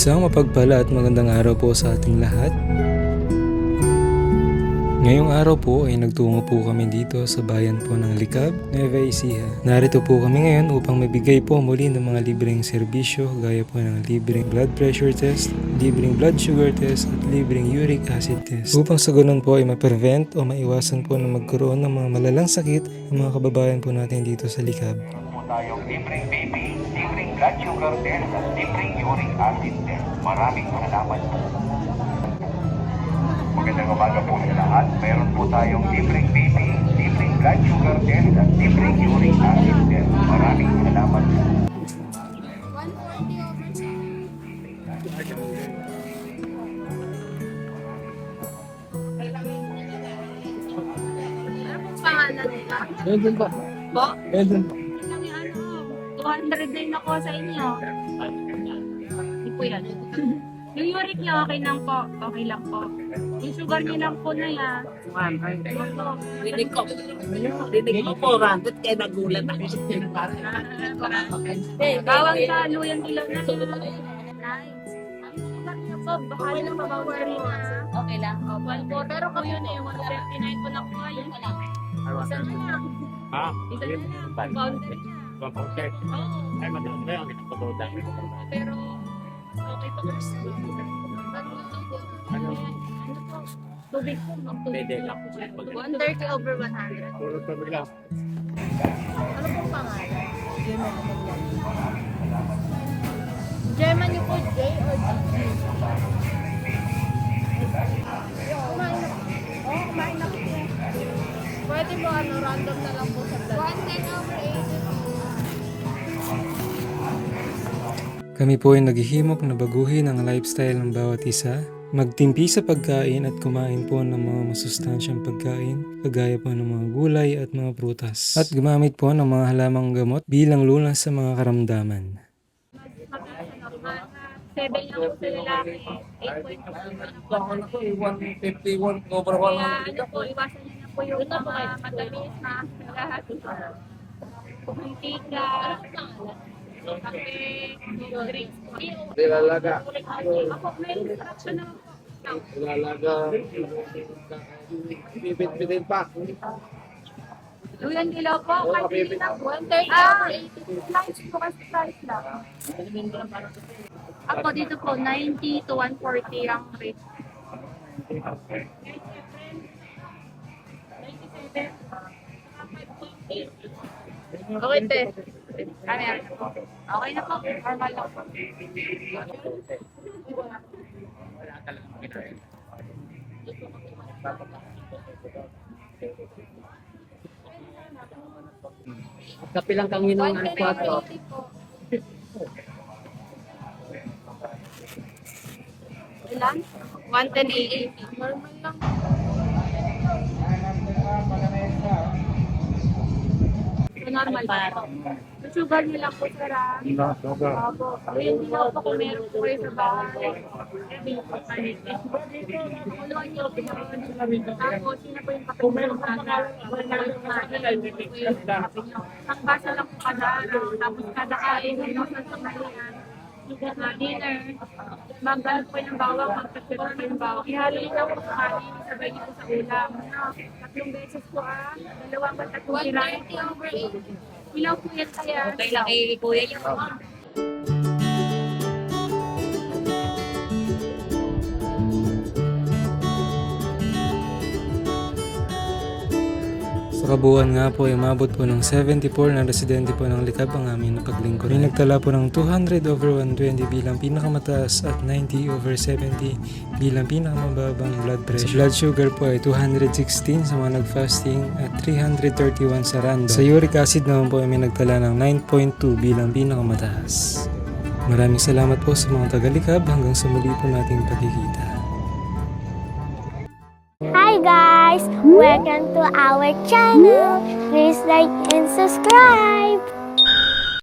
Isang mapagpala at magandang araw po sa ating lahat. Ngayong araw po ay nagtungo po kami dito sa bayan po ng Likab, Nueva Ecija. Narito po kami ngayon upang mabigay po muli ng mga libreng serbisyo gaya po ng libreng blood pressure test, libreng blood sugar test at libreng uric acid test. Upang sa ganun po ay ma-prevent o maiwasan po na magkaroon ng mga malalang sakit ng mga kababayan po natin dito sa Likab. Tayong libreng BP, libreng blood sugar test at libreng uric acid test. Maraming salamat po. Magandang umaga po sa lahat. Meron po tayong libreng BP, libreng blood sugar test at libreng uric acid test. Maraming salamat po. 140 over 7. Ano pong pangalan nila? Meron ba? Po? Meron ba? 200 din ako sa inyo. Hindi po yan. Yung uric niyo, okay lang po. Okay lang po. Yung sugar niyo lang po na yan. Rinig ko. Rinig ko 400 kaya nagulat ako sa Bawang sa luyan ilaw na. Nice. Ang sugar niyo po, baka lang mabawal rin na. Okay lang. Pero kung yun eh, 159 po na po ngayon. Isa na lang. Isa na lang. Boundary niya. Oo. Ay, madami na yung pinagpatuloy. Pero, okay pa kasi. Ano po? Tubig po. Pwede lang. 130 over 100. Puro sabi lang. Ano pong pangalan? German niyo po, J or G? Kumain na po. Pwede mo random na lang po sa blood. 110 over 80. Kami po ay naghihimok na baguhin ang lifestyle ng bawat isa, magtimpi sa pagkain at kumain po ng mga masustansyang pagkain, kagaya po ng mga gulay at mga prutas, at gumamit po ng mga halamang gamot bilang lunas sa mga karamdaman. 7 lang po sa lalaki. 8.5 Ako na ko, 151 over Kaya 100. ano po, iwasan niyo na po yung mga matamis na lahat. Mantika, kape, drinks. Nilalaga. Ako, may instruction na po. Nilalaga. Bibit-bitin pa. Luyan dilaw po, kasi lang 130. Slice po kasi slice lang. Ako dito po, 90 to 140 ang rate. 97. Okay, te. Kami na po. Okay na po. Normal lang po. Kapi lang kang minong ang 4. 180 po. Ilan? 110 Normal lang. Normal pa. Yung sugar niyo lang po, sir. Opo. Ayun din ako kung meron po kayo sa bahay. Kuluan niyo po yun. Tapos, yun na po yung kape mo sa aga. Wala yung kain. Ang basa lang po kada araw. Tapos kada kain, yun sa tanghalian. Dinner. Magdala po yung bawang, magtagpit po yung bawang. Ihalo niyo lang po sa kanin, sabay niyo po sa ulam. 3 beses po 2 ba 3 130 over 80. Ilaw po yan kaya. Okay lang kay kuya niyo. Sa kabuuan nga po ay umabot po ng 74 na residente po ng Likab ang aming napaglingkod. May nagtala po ng 200 over 120 bilang pinakamataas at 90 over 70 bilang pinakamababang blood pressure. Sa blood sugar po ay 216 sa mga nag-fasting at 331 sa random. Sa uric acid naman po ay may nagtala ng 9.2 bilang pinakamataas. Maraming salamat po sa mga taga-Likab hanggang sa muli po nating pagkikita. Hi guys! Welcome to our channel. Please like and subscribe.